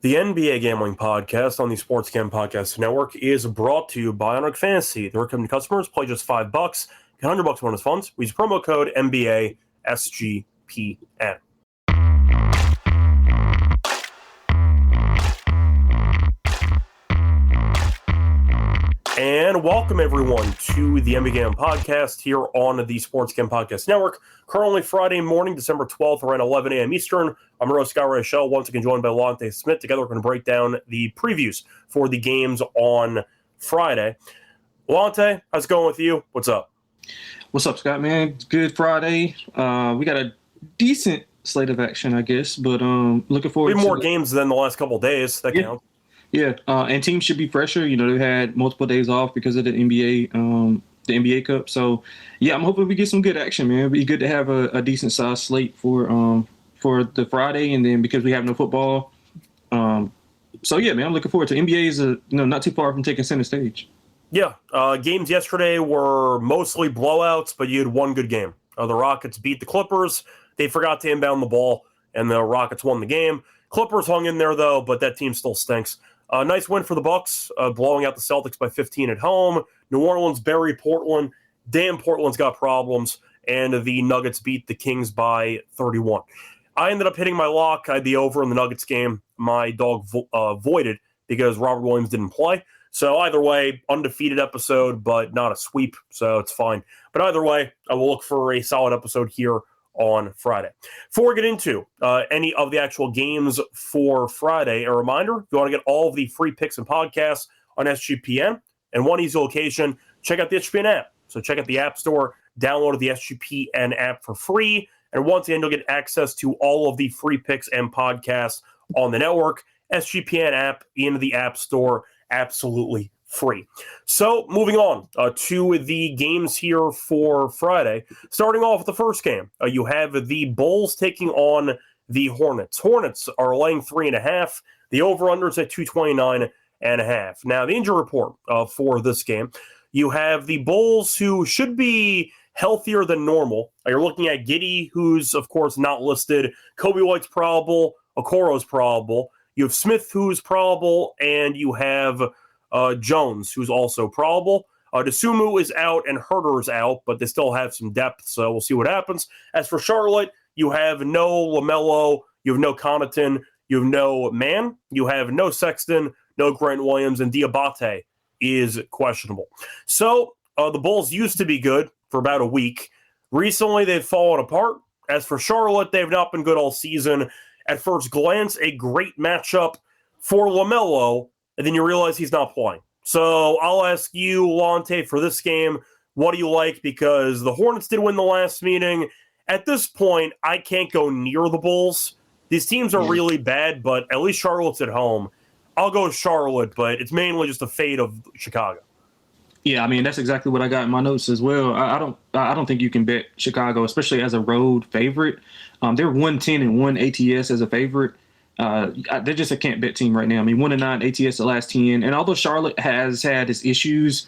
The NBA Gambling Podcast on the Sports Gam Podcast Network is brought to you by Onyx Fantasy. The recommended customers play just $5, get $100 bonus funds. We use promo code NBA SGPN. And welcome everyone to the NBA Gam Podcast here on the Sports Gam Podcast Network. Currently Friday morning, December 12th, around 11 a.m. Eastern. I'm Scott Rachel, once again joined by Lonte and Smith. Together we're going to break down the previews for the games on Friday. Lonte, how's it going with you? What's up? What's up, Scott, man? Good Friday. We got a decent slate of action, I guess, but looking forward to more games than the last couple of days. That counts. Yeah, and teams should be fresher. You know, they've had multiple days off because of the NBA Cup. So, yeah, I'm hoping we get some good action, man. It'd be good to have a decent sized slate for the Friday, and then because we have no football. So yeah, man, I'm looking forward to NBA is not too far from taking center stage. Yeah, games yesterday were mostly blowouts, but you had one good game. The Rockets beat the Clippers. They forgot to inbound the ball, and the Rockets won the game. Clippers hung in there though, but that team still stinks. Nice win for the Bucks, blowing out the Celtics by 15 at home. New Orleans buried Portland. Damn, Portland's got problems. And the Nuggets beat the Kings by 31. I ended up hitting my lock. I had the over in the Nuggets game. My dog voided because Robert Williams didn't play. So either way, undefeated episode, but not a sweep, so it's fine. But either way, I will look for a solid episode here on Friday. Before we get into any of the actual games for Friday, a reminder, if you want to get all of the free picks and podcasts on SGPN, and one easy location, check out the SGPN app. So check out the App Store, download the SGPN app for free, and once again, you'll get access to all of the free picks and podcasts on the network. SGPN app in the App Store, absolutely free. So moving on to the games here for Friday. Starting off with the first game, you have the Bulls taking on the Hornets. Hornets are laying 3.5. The over-under is at 229.5. Now, the injury report for this game, you have the Bulls who should be healthier than normal. You're looking at Giddey, who's, of course, not listed. Kobe White's probable. Okoro's probable. You have Smith, who's probable. And you have Jones, who's also probable. Dosunmu is out and Herter is out, but they still have some depth, so we'll see what happens. As for Charlotte, you have no LaMelo, you have no Connaughton, you have no Mann, you have no Sexton, no Grant Williams, and Diabate is questionable. So the Bulls used to be good for about a week. Recently, they've fallen apart. As for Charlotte, they've not been good all season. At first glance, a great matchup for LaMelo, and then you realize he's not playing. So I'll ask you, Lonte, for this game, what do you like? Because the Hornets did win the last meeting. At this point, I can't go near the Bulls. These teams are really bad, but at least Charlotte's at home. I'll go with Charlotte, but it's mainly just a fate of Chicago. Yeah, I mean, that's exactly what I got in my notes as well. I don't think you can bet Chicago, especially as a road favorite. They're 110 and 1 ATS as a favorite. They're just a can't bet team right now. I mean, 1-9 ATS the last 10. And although Charlotte has had its issues,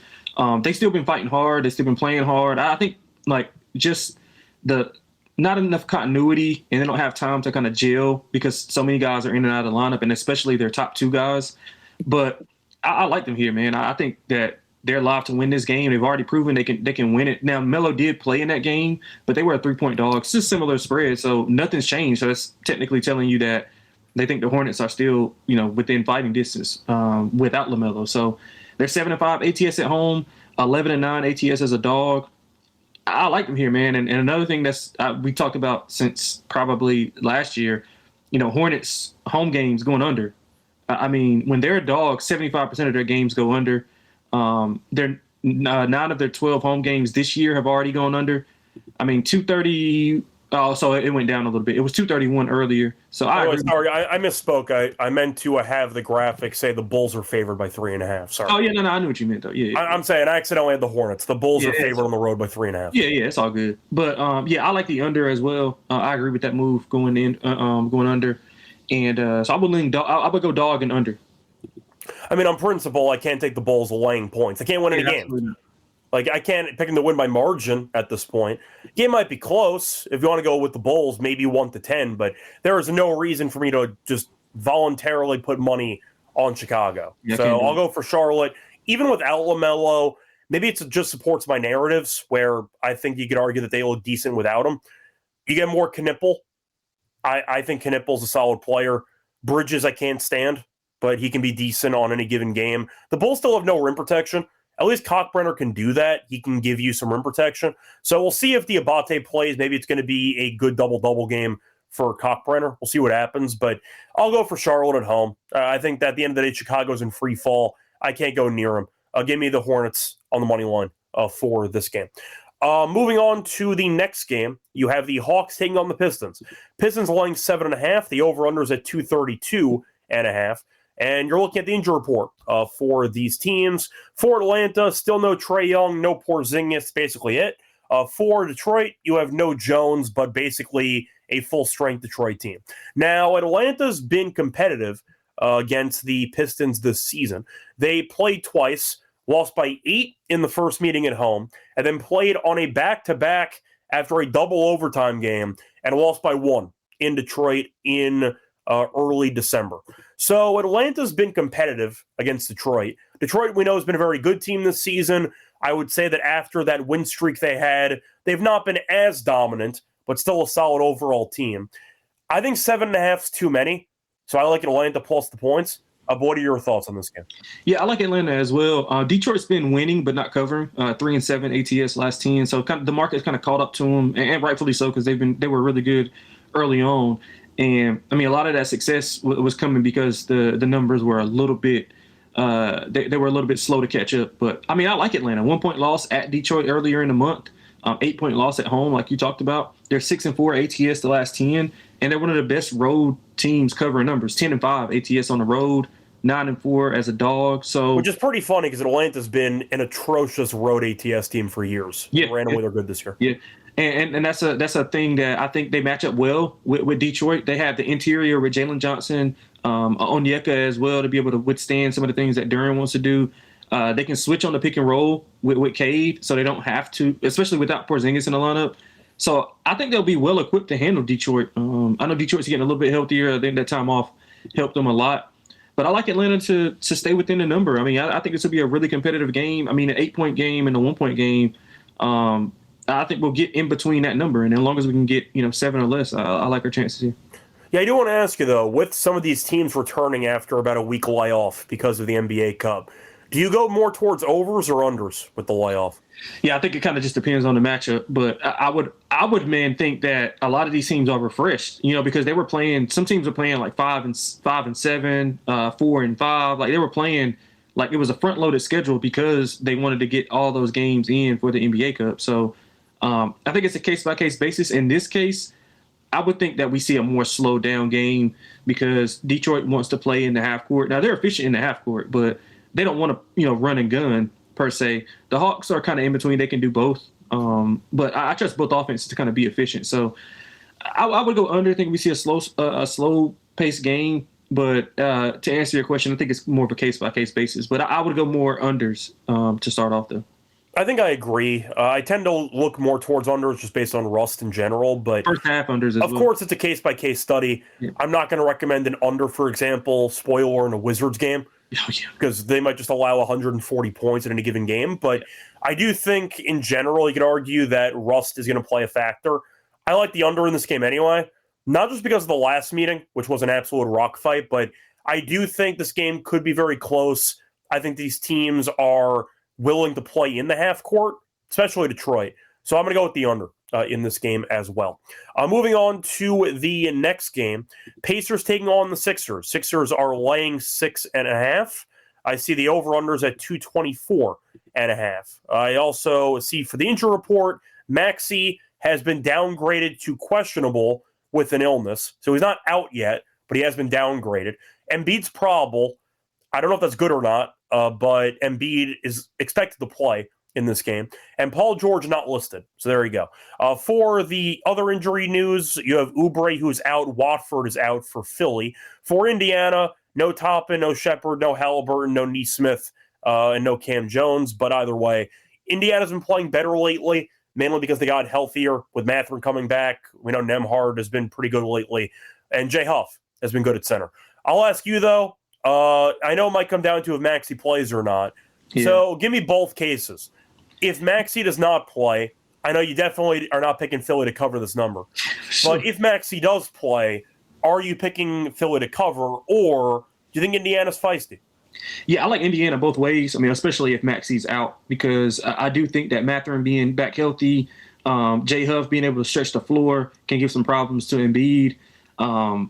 they've still been fighting hard. They've still been playing hard. I think just the not enough continuity, and they don't have time to kind of gel because so many guys are in and out of the lineup, and especially their top two guys. But I like them here, man. I think that they're live to win this game. They've already proven they can win it. Now, Melo did play in that game, but they were a 3-point dog. It's just similar spread, so nothing's changed. So that's technically telling you that they think the Hornets are still, within fighting distance without LaMelo. So they're 7-5 ATS at home, 11-9 ATS as a dog. I like them here, man. And another thing that's we talked about since probably last year, Hornets home games going under. I mean, when they're a dog, 75% of their games go under. They're 9 of their 12 home games this year have already gone under. I mean, 230. Oh, so it went down a little bit. It was 231 earlier. So sorry, I misspoke. I meant to have the graphic say the Bulls are favored by 3.5. Sorry. Oh yeah, no, I knew what you meant though. Yeah. I'm saying I accidentally had the Hornets. The Bulls are favored on the road by 3.5. Yeah, it's all good. But I like the under as well. I agree with that move going under, and so I would go dog and under. I mean, on principle, I can't take the Bulls laying points. I can't win any game. Like, I can't pick them to win by margin at this point. Game might be close. If you want to go with the Bulls, maybe 1-10, but there is no reason for me to just voluntarily put money on Chicago. Yeah, So I'll go for Charlotte. Even without LaMelo, maybe it just supports my narratives where I think you could argue that they look decent without him. You get more Knipple. I think Knipple's a solid player. Bridges I can't stand, but he can be decent on any given game. The Bulls still have no rim protection. At least Cockbrenner can do that. He can give you some rim protection. So we'll see if Diabate plays. Maybe it's going to be a good double-double game for Cockbrenner. We'll see what happens, but I'll go for Charlotte at home. I think that at the end of the day, Chicago's in free fall. I can't go near them. Give me the Hornets on the money line for this game. Moving on to the next game, you have the Hawks taking on the Pistons. Pistons laying 7.5. The over-under is at 232.5. And you're looking at the injury report for these teams. For Atlanta, still no Trae Young, no Porzingis, basically it. For Detroit, you have no Jones, but basically a full-strength Detroit team. Now, Atlanta's been competitive against the Pistons this season. They played twice, lost by 8 in the first meeting at home, and then played on a back-to-back after a double overtime game and lost by 1 in Detroit in early December. So Atlanta's been competitive against Detroit. Detroit, we know, has been a very good team this season. I would say that after that win streak they had, they've not been as dominant, but still a solid overall team. I think 7.5 is too many, so I like Atlanta plus the points. What are your thoughts on this game? Yeah, I like Atlanta as well. Detroit's been winning but not covering. 3-7 ATS last 10, so kind of the market's kind of caught up to them, and rightfully so because they were really good early on. And I mean, a lot of that success was coming because the numbers were a little bit they were a little bit slow to catch up. But I mean, I like Atlanta. 1-point loss at Detroit earlier in the month. 8-point loss at home, like you talked about. They're 6-4 ATS the last 10, and they're one of the best road teams covering numbers. 10-5 ATS on the road, 9-4 as a dog. So, which is pretty funny because Atlanta's been an atrocious road ATS team for years. Yeah, randomly they're good this year. Yeah. And that's a thing that I think they match up well with Detroit. They have the interior with Jalen Johnson, Onyeka as well to be able to withstand some of the things that Duran wants to do. They can switch on the pick and roll with Cade, so they don't have to, especially without Porzingis in the lineup. So I think they'll be well equipped to handle Detroit. I know Detroit's getting a little bit healthier. I think that time off helped them a lot. But I like Atlanta to stay within the number. I mean, I think this will be a really competitive game. I mean, an 8-point game and a 1-point game. I think we'll get in between that number, and as long as we can get 7 or less, I like our chances here. Yeah, I do want to ask you though, with some of these teams returning after about a week layoff because of the NBA Cup, do you go more towards overs or unders with the layoff? Yeah, I think it kind of just depends on the matchup, but I would think that a lot of these teams are refreshed, because they were playing. Some teams were playing like 5-7, 4-5, like they were playing like it was a front-loaded schedule because they wanted to get all those games in for the NBA Cup. So. I think it's a case-by-case basis. In this case, I would think that we see a more slowed-down game because Detroit wants to play in the half court. Now, they're efficient in the half court, but they don't want to, run and gun per se. The Hawks are kind of in between. They can do both. But I trust both offenses to kind of be efficient. So I would go under. I think we see a slow-paced game. But to answer your question, I think it's more of a case-by-case basis. But I would go more unders to start off, though. I think I agree. I tend to look more towards unders just based on rust in general. But first half unders of course, it's a case-by-case study. Yeah. I'm not going to recommend an under, for example, spoiler in a Wizards game. Because they might just allow 140 points in any given game. But I do think, in general, you could argue that rust is going to play a factor. I like the under in this game anyway. Not just because of the last meeting, which was an absolute rock fight, but I do think this game could be very close. I think these teams are willing to play in the half court, especially Detroit. So I'm going to go with the under in this game as well. Moving on to the next game, Pacers taking on the Sixers. Sixers are laying 6.5. I see the over-unders at 224.5. I also see for the injury report, Maxey has been downgraded to questionable with an illness. So he's not out yet, but he has been downgraded. Embiid's probable. I don't know if that's good or not. But Embiid is expected to play in this game. And Paul George not listed. So there you go. For the other injury news, you have Oubre, who's out. Watford is out for Philly. For Indiana, no Toppin, no Shepard, no Halliburton, no Nesmith, and no Cam Jones. But either way, Indiana's been playing better lately, mainly because they got healthier with Mathurin coming back. We know Nemhard has been pretty good lately. And Jay Huff has been good at center. I'll ask you, though. I know it might come down to if Maxey plays or not. Yeah. So give me both cases. If Maxey does not play, I know you definitely are not picking Philly to cover this number. Sure. But if Maxey does play, are you picking Philly to cover, or do you think Indiana's feisty? Yeah, I like Indiana both ways. I mean, especially if Maxey's out, because I do think that Mathurin being back healthy, Jay Huff being able to stretch the floor can give some problems to Embiid. And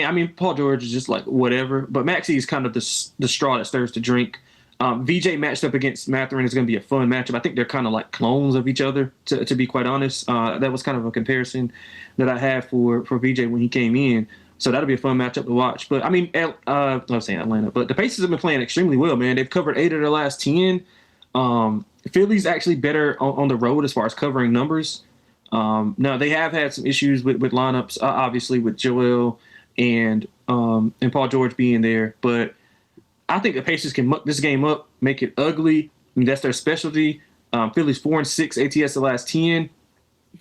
I mean, Paul George is just like whatever, but Maxey is kind of the straw that stirs the drink. VJ matched up against Mathurin is going to be a fun matchup. I think they're kind of like clones of each other, to be quite honest. That was kind of a comparison that I had for VJ when he came in. So that'll be a fun matchup to watch. But I mean, I was saying Atlanta, but the Pacers have been playing extremely well, man. They've covered 8 of their last 10. Philly's actually better on the road as far as covering numbers. Now they have had some issues with lineups, obviously with Joel and Paul George being there, but I think the Pacers can muck this game up, make it ugly. I mean, that's their specialty. Philly's 4-6 ATS the last 10.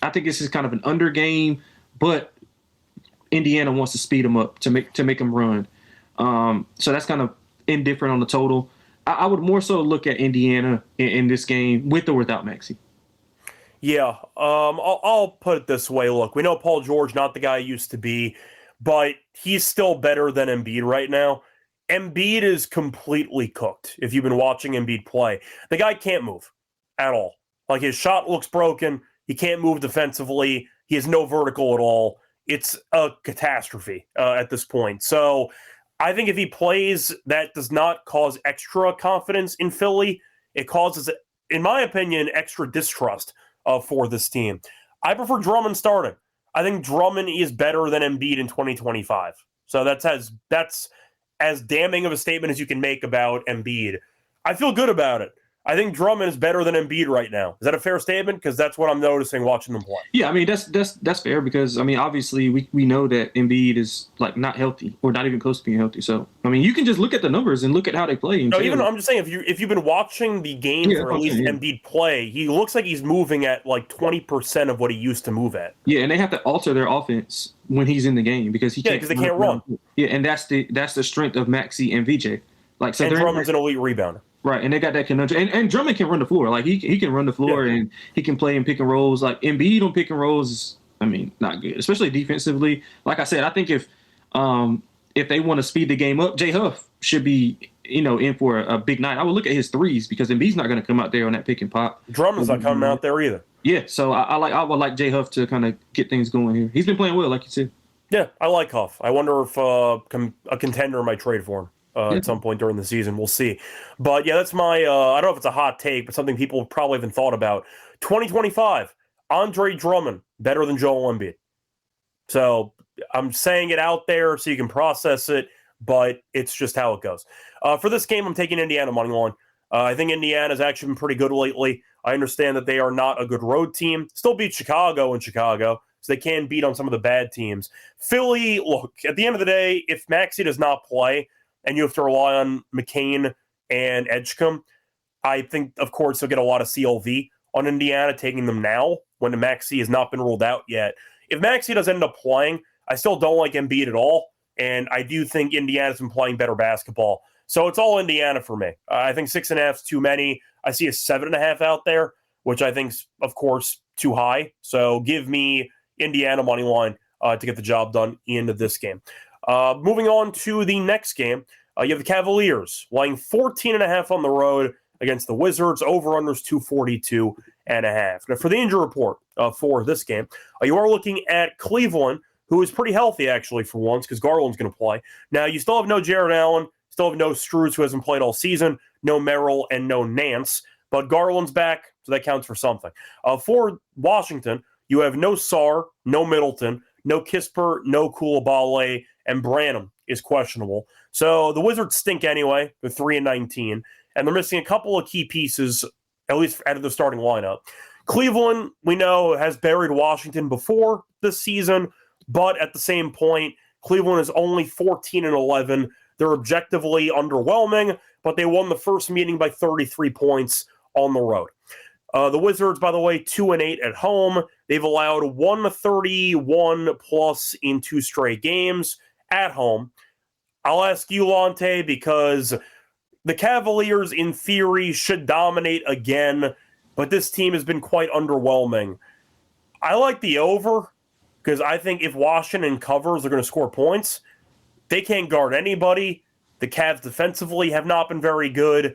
I think this is kind of an under game, but Indiana wants to speed them up to make them run. So that's kind of indifferent on the total. I would more so look at Indiana in this game with or without Maxey. Yeah, I'll put it this way. Look, we know Paul George, not the guy he used to be, but he's still better than Embiid right now. Embiid is completely cooked if you've been watching Embiid play. The guy can't move at all. Like, his shot looks broken. He can't move defensively. He has no vertical at all. It's a catastrophe at this point. So I think if he plays, that does not cause extra confidence in Philly. It causes, in my opinion, extra distrust for this team. I prefer Drummond starting. I think Drummond is better than Embiid in 2025. So that's as damning of a statement as you can make about Embiid. I feel good about it. I think Drummond is better than Embiid right now. Is that a fair statement? Because that's what I'm noticing watching them play. Yeah, I mean, that's fair because, I mean, obviously we know that Embiid is, like, not healthy or not even close to being healthy. So, I mean, you can just look at the numbers and look at how they play. No, even I'm just saying, if you've been watching the game or at least Embiid play, he looks like he's moving at, like, 20% of what he used to move at. Yeah, and they have to alter their offense when he's in the game because he can't. Yeah, because they can't run. Yeah, and that's the strength of Maxey and VJ. Like, so and Drummond's an elite rebounder. Right, and they got that conundrum. And Drummond can run the floor. Like, he can run the floor, and he can play in pick and rolls. Like, Embiid on pick and rolls is, I mean, not good, especially defensively. Like I said, I think if they want to speed the game up, Jay Huff should be, in for a big night. I would look at his threes because Embiid's not going to come out there on that pick and pop. Drummond's not coming out there either. Yeah, so I would like Jay Huff to kind of get things going here. He's been playing well, like you said. Yeah, I like Huff. I wonder if a contender might trade for him. At some point during the season. We'll see. But yeah, that's my, I don't know if it's a hot take, but something people probably haven't thought about. 2025, Andre Drummond, better than Joel Embiid. So I'm saying it out there so you can process it, but it's just how it goes. For this game, I'm taking Indiana money line. I think Indiana's actually been pretty good lately. I understand that they are not a good road team. Still beat Chicago in Chicago, so they can beat on some of the bad teams. Philly, look, at the end of the day, if Maxey does not play, and you have to rely on McCain and Edgecombe, I think, of course, you'll get a lot of CLV on Indiana, taking them now when Maxey has not been ruled out yet. If Maxey does end up playing, I still don't like Embiid at all, and I do think Indiana's been playing better basketball. So it's all Indiana for me. I think 6.5 is too many. I see a 7.5 out there, which I think's, of course, too high. So give me Indiana money line to get the job done in this game. Moving on to the next game, you have the Cavaliers laying 14.5 on the road against the Wizards. Over-unders 242.5. Now, for the injury report for this game, you are looking at Cleveland, who is pretty healthy, actually, for once, because Garland's going to play. Now, you still have no Jared Allen, still have no Strus, who hasn't played all season, no Merrill, and no Nance, but Garland's back, so that counts for something. For Washington, you have no Sarr, no Middleton, no Kisper, no Coulibaly, and Branham is questionable. So the Wizards stink anyway. They're 3-19, and they're missing a couple of key pieces, at least out of the starting lineup. Cleveland, we know, has buried Washington before this season, but at the same point, Cleveland is only 14-11. They're objectively underwhelming, but they won the first meeting by 33 points on the road. The Wizards, by the way, 2-8 at home. They've allowed 131 plus in 2 straight games at home. I'll ask you, Lonte, because the Cavaliers, in theory, should dominate again, but this team has been quite underwhelming. I like the over because I think if Washington covers, they're going to score points. They can't guard anybody. The Cavs defensively have not been very good.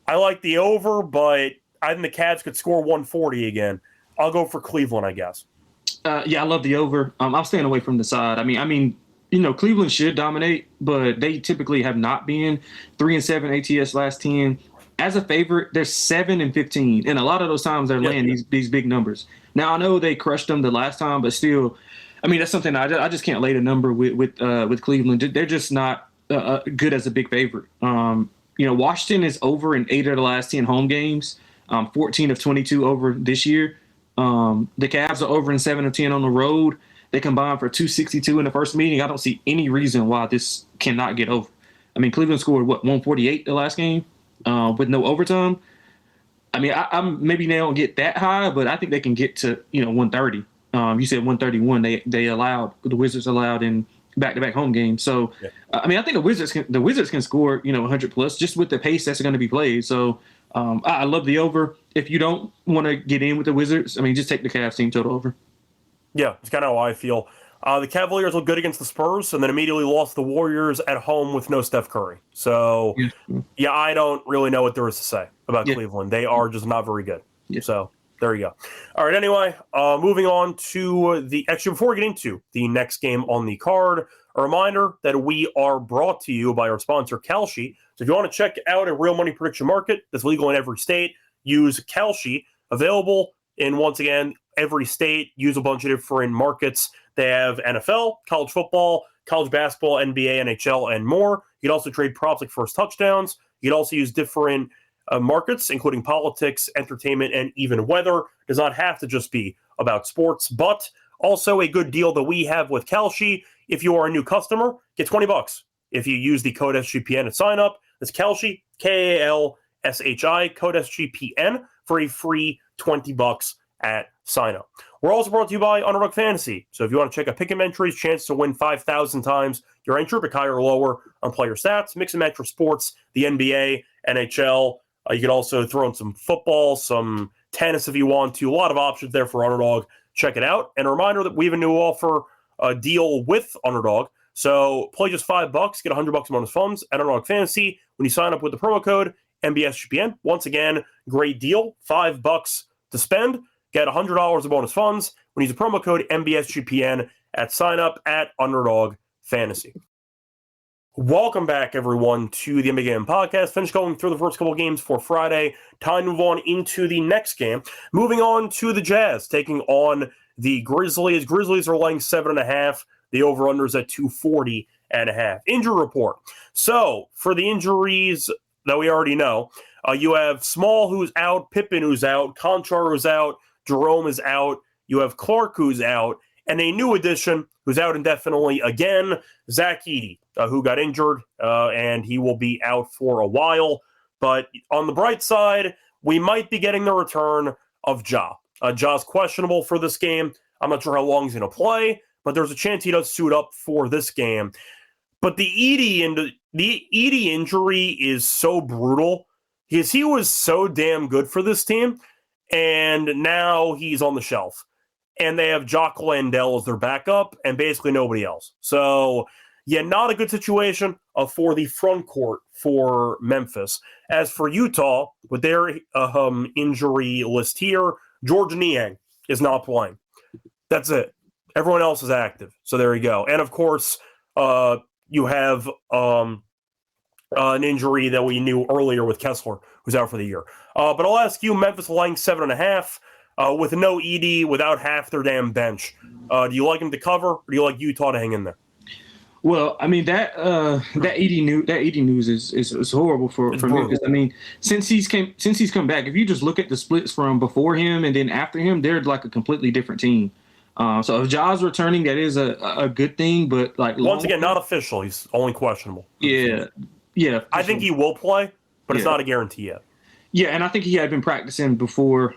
I like the over, but I think the Cavs could score 140 again. I'll go for Cleveland, I guess. Yeah, I love the over. I'm staying away from the side. I mean, Cleveland should dominate, but they typically have not been 3-7 ATS last 10. As a favorite, they're 7-15, and a lot of those times they're laying these big numbers. Now I know they crushed them the last time, but still, I mean that's something I just can't lay the number with Cleveland. They're just not good as a big favorite. Washington is over in 8 of the last 10 home games, 14 of 22 over this year. The Cavs are over in 7 of 10 on the road. They combined for 262 in the first meeting. I don't see any reason why this cannot get over. I mean, Cleveland scored 148 the last game with no overtime. I mean, I'm maybe they don't get that high, but I think they can get to 130. You said 131. The Wizards allowed in back-to-back home games. So I mean, I think the Wizards can score 100 plus just with the pace that's going to be played. So I love the over. If you don't want to get in with the Wizards, I mean, just take the Cavs team total over. Yeah, it's kind of how I feel. The Cavaliers looked good against the Spurs and then immediately lost the Warriors at home with no Steph Curry. So, yeah, I don't really know what there is to say about Cleveland. They are just not very good. Yeah. So, there you go. All right, anyway, moving on to actually, before we get into the next game on the card, a reminder that we are brought to you by our sponsor, Kalshi. So, if you want to check out a real money prediction market that's legal in every state, use Kalshi. Available in, once again, every state. Use a bunch of different markets. They have NFL, college football, college basketball, NBA, NHL, and more. You can also trade props like first touchdowns. You can also use different markets, including politics, entertainment, and even weather. It does not have to just be about sports, but also a good deal that we have with Kalshi. If you are a new customer, get $20 if you use the code SGPN at sign up. That's Kalshi, Kalshi, code SGPN for a free $20 at sign up. We're also brought to you by Underdog Fantasy. So if you want to check out pick 'em entries, chance to win 5,000 times your entry, pick higher or lower on player stats, mix and match for sports, the NBA, NHL. You can also throw in some football, some tennis if you want to. A lot of options there for Underdog. Check it out. And a reminder that we have a new offer deal with Underdog. So play just $5, get $100 in bonus funds at Underdog Fantasy when you sign up with the promo code MBSGPN. Once again, great deal. $5 to spend. Get $100 of bonus funds when you use the promo code MBSGPN at sign up at Underdog Fantasy. Welcome back, everyone, to the NBA Game Podcast. Finished going through the first couple games for Friday. Time to move on into the next game. Moving on to the Jazz, taking on the Grizzlies. Grizzlies are laying 7.5. The over-under is at 240.5. Injury report. So, for the injuries that we already know, you have Small, who's out, Pippen, who's out, Conchar, who's out, Jerome is out, you have Clark, who's out, and a new addition who's out indefinitely again, Zach Edey, who got injured, and he will be out for a while. But on the bright side, we might be getting the return of Ja. Ja's questionable for this game. I'm not sure how long he's going to play, but there's a chance he does suit up for this game. But the Edey injury is so brutal because he was so damn good for this team, and now he's on the shelf. And they have Jock Landale as their backup and basically nobody else. So, yeah, not a good situation for the front court for Memphis. As for Utah, with their injury list here, George Niang is not playing. That's it. Everyone else is active. So there you go. And, of course, you have an injury that we knew earlier with Kessler, who's out for the year. But I'll ask you, Memphis laying 7.5. With no Edey, without half their damn bench. Do you like him to cover, or do you like Utah to hang in there? Well, I mean that Edey news is horrible for Memphis. I mean, since he's come back, if you just look at the splits from before him and then after him, they're like a completely different team. So if Ja's returning, that is a good thing. But like once again, not official. He's only questionable. Yeah. I think he will play, but it's not a guarantee yet. Yeah, and I think he had been practicing before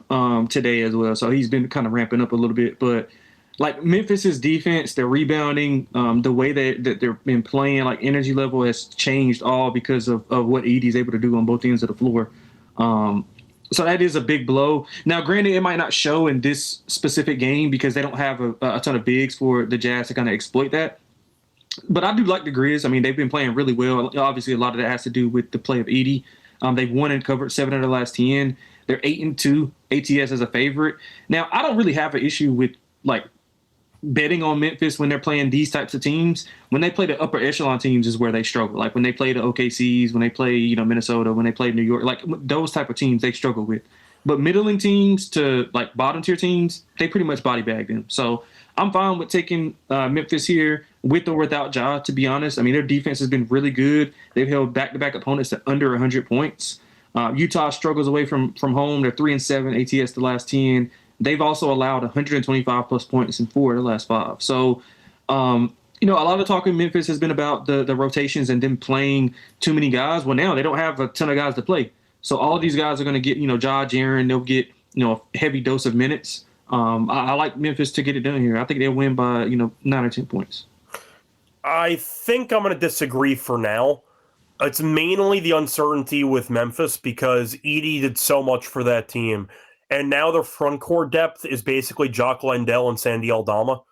today as well, so he's been kind of ramping up a little bit. But like Memphis's defense, their rebounding, the way that they've been playing, like energy level has changed all because of what Edie's able to do on both ends of the floor. So that is a big blow. Now, granted, it might not show in this specific game because they don't have a ton of bigs for the Jazz to kind of exploit that. But I do like the Grizz. I mean, they've been playing really well. Obviously, a lot of that has to do with the play of Edie. They've won and covered 7 of the last 10. They're 8-2 ATS as a favorite. Now, I don't really have an issue with like betting on Memphis when they're playing these types of teams. When they play the upper echelon teams is where they struggle. Like when they play the OKCs, when they play, Minnesota, when they play New York, like those type of teams they struggle with. But middling teams to like bottom tier teams, they pretty much body bag them. So I'm fine with taking Memphis here with or without Ja, to be honest. I mean, their defense has been really good. They've held back-to-back opponents to under 100 points. Utah struggles away from home. They're 3-7 ATS the last 10. They've also allowed 125 plus points in 4 of the last 5. So, a lot of the talk in Memphis has been about the rotations and them playing too many guys. Well, now they don't have a ton of guys to play. So all of these guys are going to get, Ja, Jaren, they'll get, a heavy dose of minutes. I like Memphis to get it done here. I think they'll win by, 9 or 10 points. I think I'm going to disagree for now. It's mainly the uncertainty with Memphis because Edie did so much for that team. And now their front court depth is basically Jock Landale and Sandy Aldama.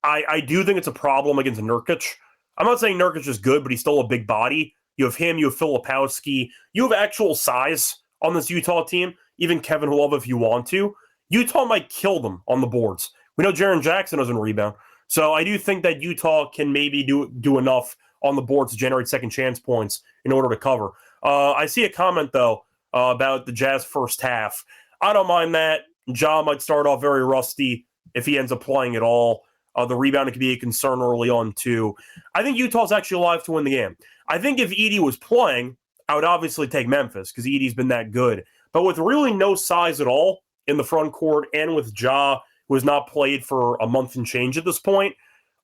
I do think it's a problem against Nurkic. I'm not saying Nurkic is good, but he's still a big body. You have him, you have Filipowski. You have actual size on this Utah team, even Kevin Love if you want to. Utah might kill them on the boards. We know Jaren Jackson doesn't rebound. So I do think that Utah can maybe do enough on the board to generate second chance points in order to cover. I see a comment, though, about the Jazz first half. I don't mind that. Ja might start off very rusty if he ends up playing at all. The rebounding could be a concern early on, too. I think Utah's actually alive to win the game. I think if Edie was playing, I would obviously take Memphis because Edie's been that good. But with really no size at all in the front court and with Ja, who has not played for a month and change at this point,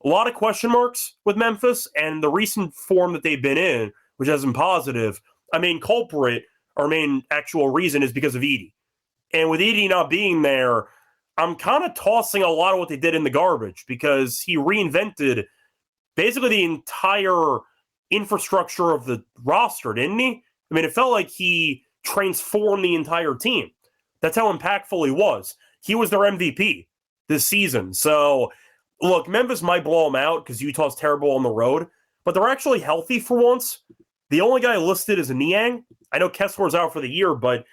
a lot of question marks with Memphis and the recent form that they've been in, which has been positive. Our main culprit, our main actual reason is because of Edie. And with Edie not being there, I'm kind of tossing a lot of what they did in the garbage because he reinvented basically the entire infrastructure of the roster, didn't he? I mean, it felt like he transformed the entire team. That's how impactful he was. He was their MVP this season. So, look, Memphis might blow them out because Utah's terrible on the road, but they're actually healthy for once. The only guy listed is Niang. I know Kessler's out for the year, but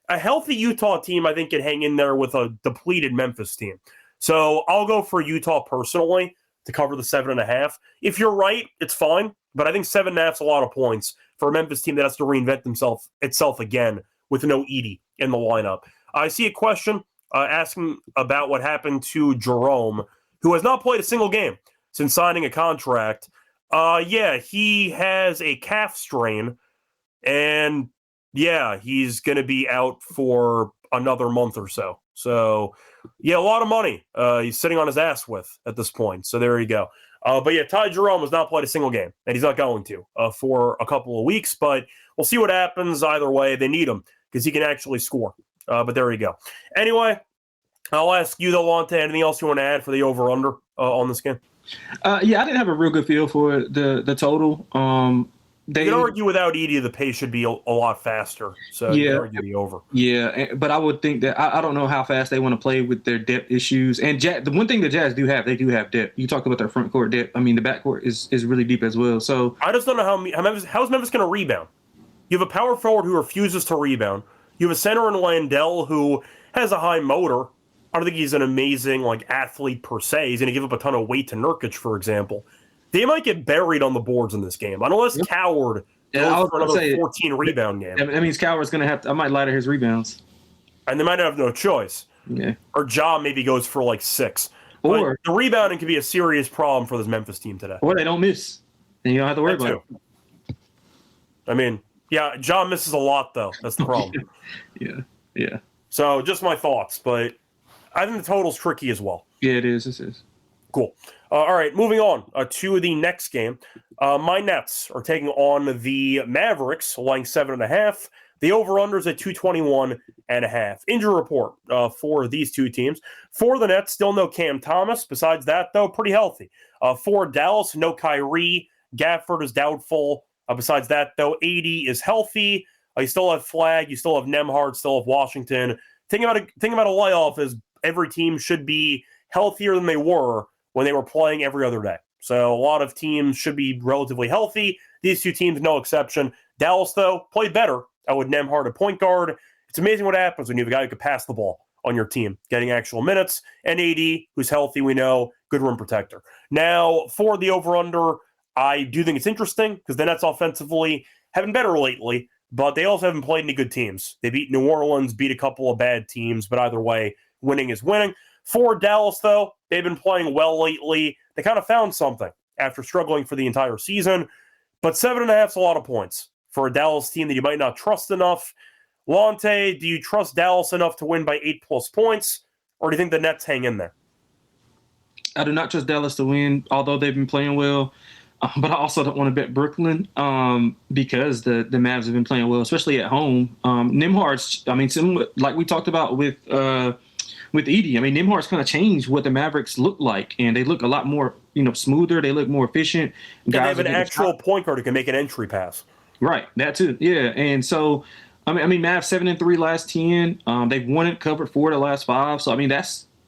a healthy Utah team, I think, can hang in there with a depleted Memphis team. So I'll go for Utah personally to cover the 7.5. If you're right, it's fine, but I think 7.5 is a lot of points for a Memphis team that has to reinvent itself again with no Edie in the lineup. I see a question asking about what happened to Jerome, who has not played a single game since signing a contract. Yeah, he has a calf strain, and yeah, he's going to be out for another month or so. So, yeah, a lot of money he's sitting on his ass with at this point. So there you go. But yeah, Ty Jerome has not played a single game, and he's not going to for a couple of weeks. But we'll see what happens either way. They need him because he can actually score. But there you go. Anyway, I'll ask you, though, Lonte, anything else you want to add for the over-under on this game? Yeah, I didn't have a real good feel for the total. You can argue without Edie, the pace should be a lot faster. So you can argue the over. Yeah, but I would think that I don't know how fast they want to play with their depth issues. And the one thing the Jazz do have, they do have depth. You talked about their front court depth. I mean, the back court is really deep as well. So I just don't know how's Memphis going to rebound. You have a power forward who refuses to rebound. You have a center in Landell who has a high motor. I don't think he's an amazing athlete per se. He's going to give up a ton of weight to Nurkic, for example. They might get buried on the boards in this game, unless Coward goes for another 14 rebound game. That means Coward's going to have to – I might ladder his rebounds. And they might have no choice. Yeah. Or Ja maybe goes for 6. Or the rebounding could be a serious problem for this Memphis team today. Or they don't miss. Then you don't have to worry about it. I mean, yeah, Ja misses a lot, though. That's the problem. Yeah. So just my thoughts, but I think the total's tricky as well. Yeah, it is. This is. Cool. All right, moving on to the next game. My Nets are taking on the Mavericks, laying 7.5. The over-unders at 221.5. Injury report for these two teams. For the Nets, still no Cam Thomas. Besides that, though, pretty healthy. For Dallas, no Kyrie. Gafford is doubtful. Besides that, though, AD is healthy. You still have Flagg. You still have Nembhard. Still have Washington. Thing about a layoff is every team should be healthier than they were when they were playing every other day. So a lot of teams should be relatively healthy. These two teams, no exception. Dallas, though, played better with Nembhard at point guard. It's amazing what happens when you have a guy who can pass the ball on your team, getting actual minutes. And AD, who's healthy, we know, good rim protector. Now, for the over-under, I do think it's interesting because the Nets offensively have been better lately, but they also haven't played any good teams. They beat New Orleans, beat a couple of bad teams, but either way, winning is winning. For Dallas, though, they've been playing well lately. They kind of found something after struggling for the entire season, but 7.5 is a lot of points for a Dallas team that you might not trust enough. Lonte, do you trust Dallas enough to win by 8+ points, or do you think the Nets hang in there? I do not trust Dallas to win, although they've been playing well. But I also don't want to bet Brooklyn because the Mavs have been playing well, especially at home. Nembhard's, similar, like we talked about with Edey. Nembhard's kind of changed what the Mavericks look like, and they look a lot more, smoother. They look more efficient. And they have an actual point guard who can make an entry pass. Right, that too. Yeah, and so Mavs 7-3 last 10. They've won it, covered 4 of the last 5. So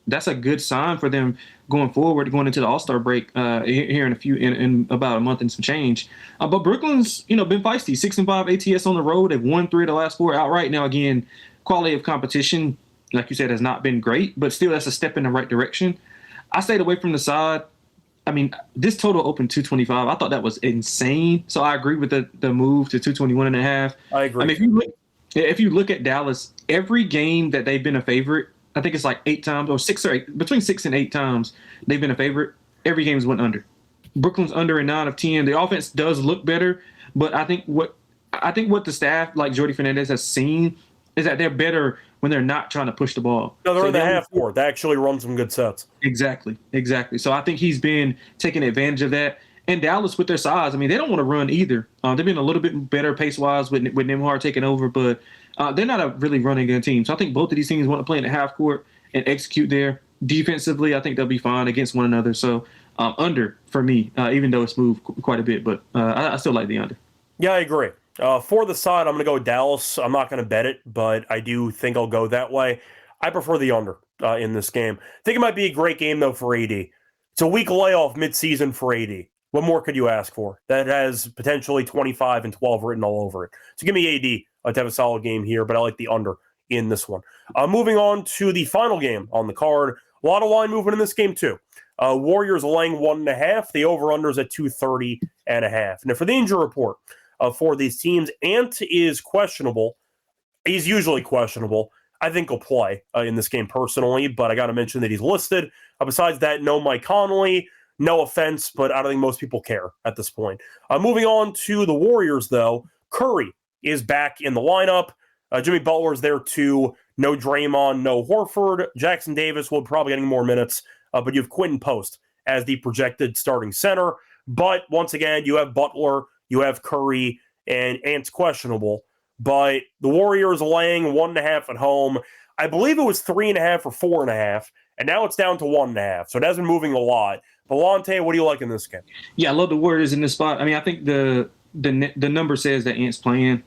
that's a good sign for them going forward, going into the All-Star break here in about a month and some change. But Brooklyn's, been feisty. 6-5 ATS on the road. They've won 3 of the last 4 outright. Now, again, quality of competition, like you said, has not been great, but still that's a step in the right direction. I stayed away from the side. This total opened 225. I thought that was insane. So I agree with the move to 221.5. I agree. If you look at Dallas, every game that they've been a favorite, I think it's like 8 times or 6 or 8, between 6 and 8 times they've been a favorite. Every game's went under. Brooklyn's under in 9 of 10. The offense does look better, but I think what the staff, like Jordi Fernandez, has seen is that they're better when they're not trying to push the ball. No, they're in the half court. They actually run some good sets. Exactly. So I think he's been taking advantage of that. And Dallas, with their size, they don't want to run either. They've been a little bit better pace-wise with Nembhard taking over, but they're not a really running good team. So I think both of these teams want to play in the half court and execute there. Defensively, I think they'll be fine against one another. So under for me, even though it's moved quite a bit, but I still like the under. Yeah, I agree. For the side, I'm going to go Dallas. I'm not going to bet it, but I do think I'll go that way. I prefer the under in this game. I think it might be a great game, though, for AD. It's a week layoff midseason for AD. What more could you ask for? That has potentially 25 and 12 written all over it. So give me AD to have a solid game here, but I like the under in this one. Moving on to the final game on the card. A lot of line movement in this game, too. Warriors laying 1.5. The over-unders at 230.5. Now, for the injury report for these teams, Ant is questionable. He's usually questionable. I think he'll play in this game personally, but I got to mention that he's listed. Besides that, no Mike Conley. No offense, but I don't think most people care at this point. Moving on to the Warriors, though, Curry is back in the lineup. Jimmy Butler's there, too. No Draymond, no Horford. Jackson Davis will probably getting more minutes, but you have Quentin Post as the projected starting center. But once again, you have Butler, you have Curry, and Ant's questionable. But the Warriors laying 1.5 at home. I believe it was 3.5 or 4.5, and now it's down to 1.5. So it has been moving a lot. But Lonte, what do you like in this game? Yeah, I love the Warriors in this spot. I think the number says that Ant's playing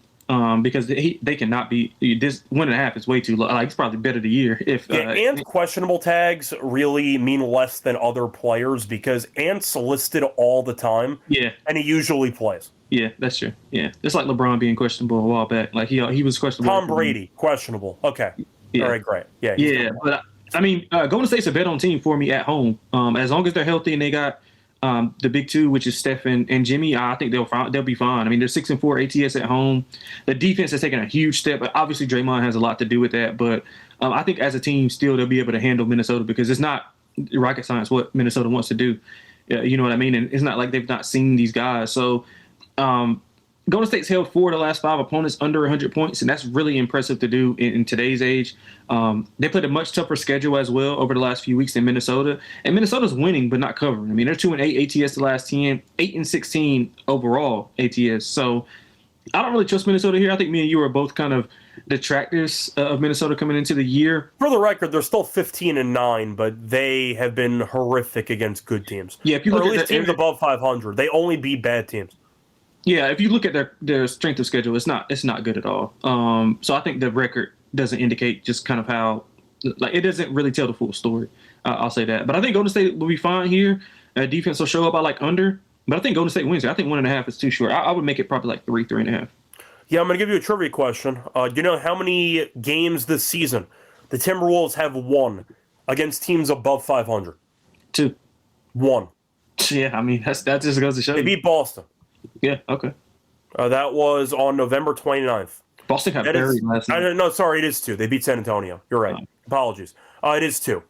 because they cannot be. This 1.5 is way too low. It's probably better the year. If Ant's questionable tags really mean less than other players because Ant's listed all the time. Yeah, and he usually plays. Yeah, that's true. Yeah, it's like LeBron being questionable a while back. Like he was questionable. Tom Brady questionable. Okay, all right, great. Yeah, but. Golden State's a bet-on team for me at home. As long as they're healthy and they got the big two, which is Steph and Jimmy, I think they'll be fine. They're 6-4 ATS at home. The defense has taken a huge step. Obviously, Draymond has a lot to do with that. But I think as a team, still they'll be able to handle Minnesota because it's not rocket science what Minnesota wants to do. You know what I mean? And it's not like they've not seen these guys. So Golden State's held 4 of the last 5 opponents under 100 points, and that's really impressive to do in today's age. They played a much tougher schedule as well over the last few weeks than Minnesota, and Minnesota's winning but not covering. I mean, they're 2-8 ATS the last 10, 8-16 overall ATS. So I don't really trust Minnesota here. I think me and you are both kind of detractors of Minnesota coming into the year. For the record, they're still 15-9, but they have been horrific against good teams. Yeah, if you look at least teams above 500, they only beat bad teams. Yeah, if you look at their strength of schedule, it's not good at all. So I think the record doesn't indicate just kind of how, like, it doesn't really tell the full story. I'll say that. But I think Golden State will be fine here. Defense will show up. I like under, but I think Golden State wins. I think 1.5 is too short. I would make it probably like 3.5. Yeah, I'm going to give you a trivia question. Do you know how many games this season the Timberwolves have won against teams above 500? 2. 1. Yeah, I mean, that just goes to show They beat Boston. Yeah, okay. That was on November 29th. Boston got buried last night. No, sorry, it is 2. They beat San Antonio. You're right. Apologies. It is 2.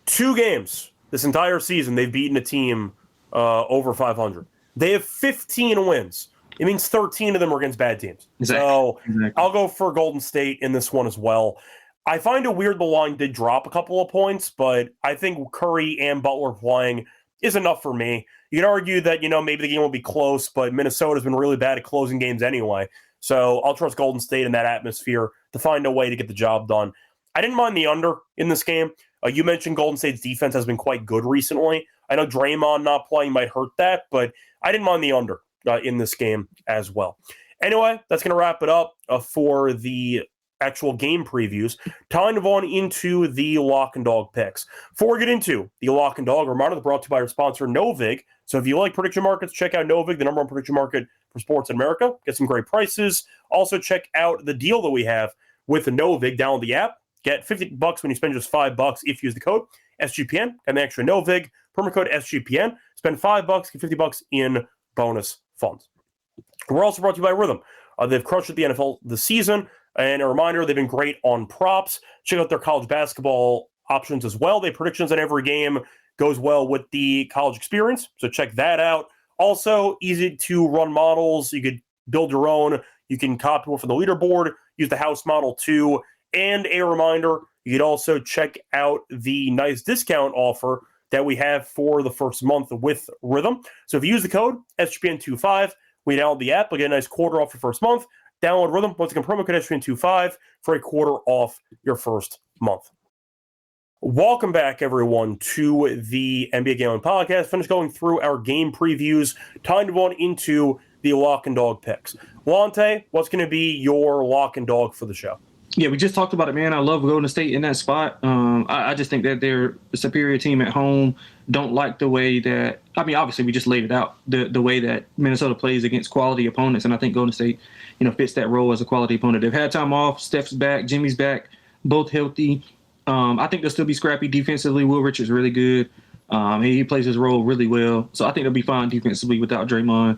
2 games this entire season they've beaten a team over 500. They have 15 wins. It means 13 of them are against bad teams. Exactly. So Exactly. I'll go for Golden State in this one as well. I find it weird the line did drop a couple of points, but I think Curry and Butler playing is enough for me. You can argue that, maybe the game will be close, but Minnesota's been really bad at closing games anyway. So I'll trust Golden State in that atmosphere to find a way to get the job done. I didn't mind the under in this game. You mentioned Golden State's defense has been quite good recently. I know Draymond not playing might hurt that, but I didn't mind the under in this game as well. Anyway, that's going to wrap it up for the actual game previews. Time to move on into the lock and dog picks. Before we get into the lock and dog, reminder that brought to you by our sponsor, Novig. So if you like prediction markets, check out Novig, the number one prediction market for sports in America. Get some great prices. Also check out the deal that we have with Novig. Download the app. Get $50 when you spend just $5 if you use the code SGPN. And the extra Novig, promo code SGPN. Spend $5, get $50 in bonus funds. We're also brought to you by Rhythm. They've crushed at the NFL this season. And a reminder, they've been great on props. Check out their college basketball options as well. They have predictions on every game. Goes well with the college experience. So check that out. Also, easy to run models. You could build your own. You can copy one from the leaderboard. Use the house model too. And a reminder, you could also check out the nice discount offer that we have for the first month with Rhythm. So if you use the code SGPN25, we download the app, you'll get a nice quarter off your first month. Download Rhythm. Once again, promo code SGPN25 for a quarter off your first month. Welcome back, everyone, to the NBA Gambling Podcast. Finished going through our game previews. Time to move on into the lock and dog picks. Lonte, what's going to be your lock and dog for the show? Yeah, we just talked about it, man. I love Golden State in that spot. I just think that they're a superior team at home. Don't like the way that, obviously we just laid it out, the way that Minnesota plays against quality opponents, and I think Golden State, fits that role as a quality opponent. They've had time off. Steph's back. Jimmy's back. Both healthy. I think they'll still be scrappy defensively. Will Richards really good. He plays his role really well. So I think they'll be fine defensively without Draymond.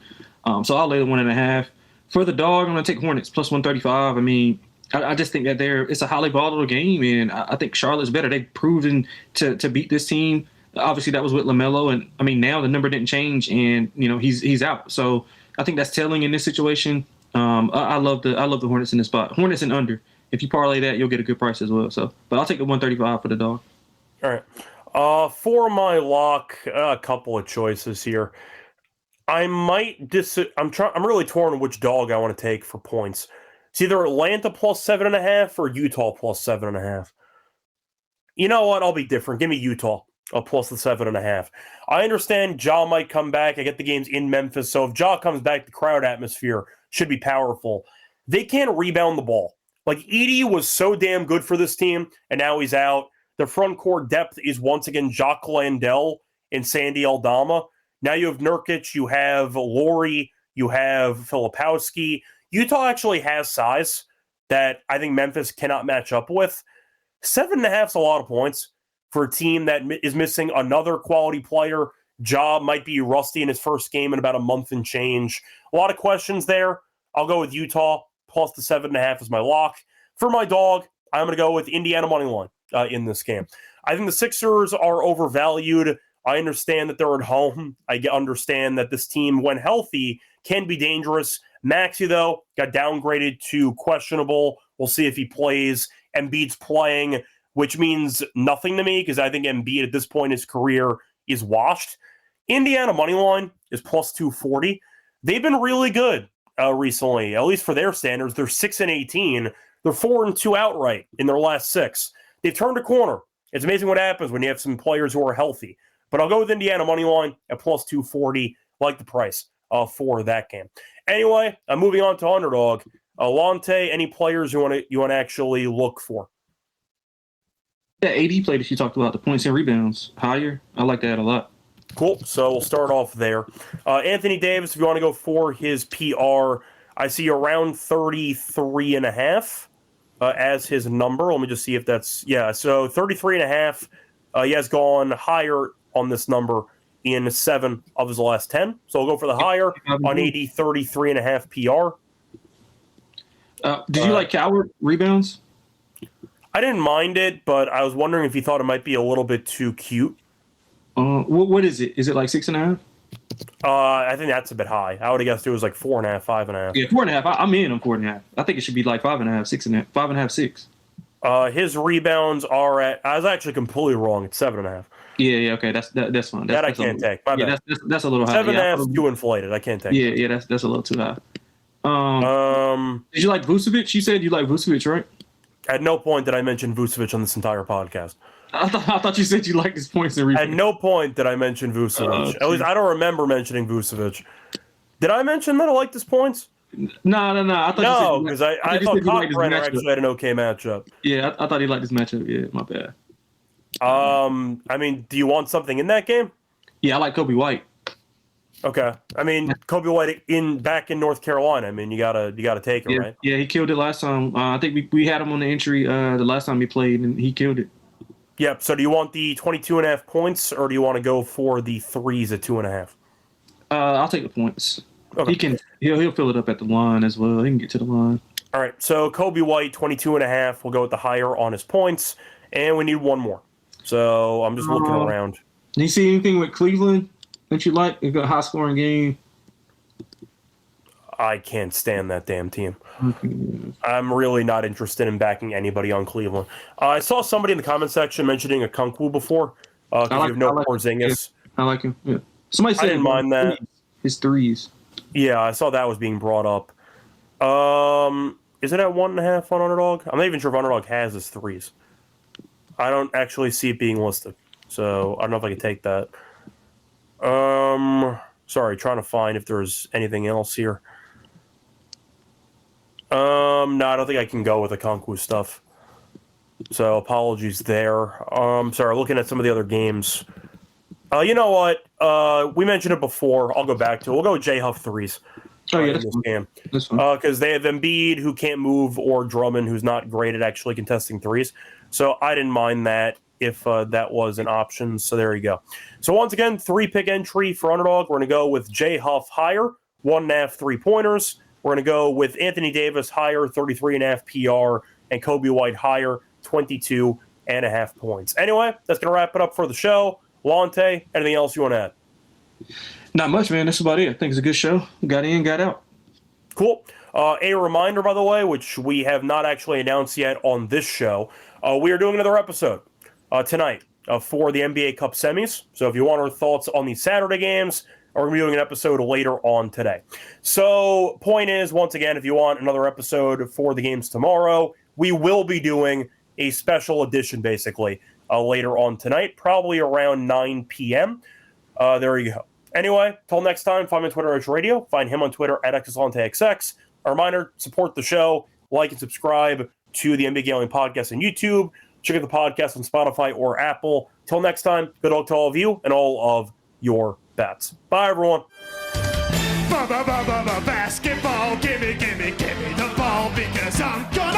So I'll lay the 1.5. For the dog, I'm going to take Hornets plus 135. I just think that it's a highly volatile game, and I think Charlotte's better. They've proven to beat this team. Obviously, that was with LaMelo, and now the number didn't change, and he's out. So I think that's telling in this situation. I love the Hornets in this spot. Hornets and under. If you parlay that, you'll get a good price as well. So, but I'll take the 135 for the dog. All right. For my lock, a couple of choices here. I might I'm really torn on which dog I want to take for points. It's either Atlanta plus 7.5 or Utah plus 7.5. You know what? I'll be different. Give me Utah plus the 7.5. I understand Ja might come back. I get the game's in Memphis. So if Ja comes back, the crowd atmosphere should be powerful. They can't rebound the ball. Like, Edey was so damn good for this team, and now he's out. The front court depth is once again Jacques Landell and Sandy Aldama. Now you have Nurkic, you have Laurie, you have Filipowski. Utah actually has size that I think Memphis cannot match up with. 7.5 is a lot of points for a team that is missing another quality player. Ja might be rusty in his first game in about a month and change. A lot of questions there. I'll go with Utah plus the 7.5 is my lock. For my dog, I'm going to go with Indiana money line in this game. I think the Sixers are overvalued. I understand that they're at home. I understand that this team, when healthy, can be dangerous. Maxey, though, got downgraded to questionable. We'll see if he plays. Embiid's playing, which means nothing to me because I think Embiid at this point in his career is washed. Indiana money line is plus 240. They've been really good recently, at least for their standards. They're 6-18. They're 4-2 outright in their last 6. They've turned a corner. It's amazing what happens when you have some players who are healthy. But I'll go with Indiana money line at plus 240. Like the price for that game. Anyway, moving on to underdog. Lonte, any players you want to actually look for? Yeah, AD played, if you talked about the points and rebounds higher. I like that a lot. Cool. So we'll start off there. Anthony Davis, if you want to go for his PR, I see around 33.5 as his number. Let me just see if that's, so 33.5. He has gone higher on this number in 7 of his last 10. So I'll go for the higher on 33.5 PR. Did you like Coward rebounds? I didn't mind it, but I was wondering if you thought it might be a little bit too cute. What is it? Is it like 6.5? I think that's a bit high. I would have guessed it was like 4.5, 5.5. Yeah, 4.5. I'm in on 4.5. I think it should be like 5.5, 6.5, 5.5, 6. His rebounds are at. I was actually completely wrong. It's 7.5. Yeah. Okay, that's fine. That I can't take. My bad. That's a little high. 7.5 is too inflated. I can't take. Yeah, that's a little too high. Did you like Vucevic? You said you like Vucevic, right? At no point did I mention Vucevic on this entire podcast. I thought you said you liked his points and rebounds. At no point did I mention Vucevic. At least I don't remember mentioning Vucevic. Did I mention that I liked his points? No. I thought because I thought Cockbrenner actually had an okay matchup. Yeah, I thought he liked his matchup. Yeah, my bad. I mean, do you want something in that game? Yeah, I like Kobe White. Okay. I mean, Kobe White back in North Carolina. I mean, you gotta take it, right? Yeah, he killed it last time. I think we had him on the entry the last time he played, and he killed it. Yep. So do you want the 22.5 points, or do you want to go for the threes at 2.5? I'll take the points. Okay. He'll fill it up at the line as well. He can get to the line. All right. So Kobe White, 22.5. We'll go with the higher on his points, and we need one more. So I'm just looking around. Do you see anything with Cleveland that you like? A good high scoring game. I can't stand that damn team. I'm really not interested in backing anybody on Cleveland. I saw somebody in the comment section mentioning a Kunku before because you have no Porzingis. I like him. Yeah. Somebody said I didn't mind that. His threes. Yeah, I saw that was being brought up. Is it at 1.5 on Underdog? I'm not even sure if Underdog has his threes. I don't actually see it being listed, so I don't know if I can take that. Sorry, trying to find if there's anything else here. No, I don't think I can go with the Kunku stuff. So apologies there. Sorry, looking at some of the other games. You know what? We mentioned it before. I'll go back to it. We'll go with J Huff threes. In this game. That's fine. Because they have Embiid, who can't move, or Drummond, who's not great at actually contesting threes. So I didn't mind that if that was an option. So there you go. So once again, 3-pick entry for Underdog. We're going to go with J Huff higher, 1.5 3-pointers. We're going to go with Anthony Davis higher, 33.5 PR, and Kobe White higher, 22.5 points. Anyway, that's going to wrap it up for the show. Lonte, anything else you want to add? Not much, man. That's about it. I think it's a good show. Got in, got out. Cool. A reminder, by the way, which we have not actually announced yet on this show, we are doing another episode tonight for the NBA Cup semis. So if you want our thoughts on the Saturday games, we're going to be doing an episode later on today. So point is, once again, if you want another episode for the games tomorrow, we will be doing a special edition, basically, later on tonight, probably around 9 p.m. There you go. Anyway, till next time, find me on Twitter @Radio. Find him on Twitter @XLonteXX. A reminder, support the show, like and subscribe to the NBA Gambling Podcast on YouTube. Check out the podcast on Spotify or Apple. Till next time, good luck to all of you and all of your bets. Bye, everyone. Basketball, gimme the ball because I'm gonna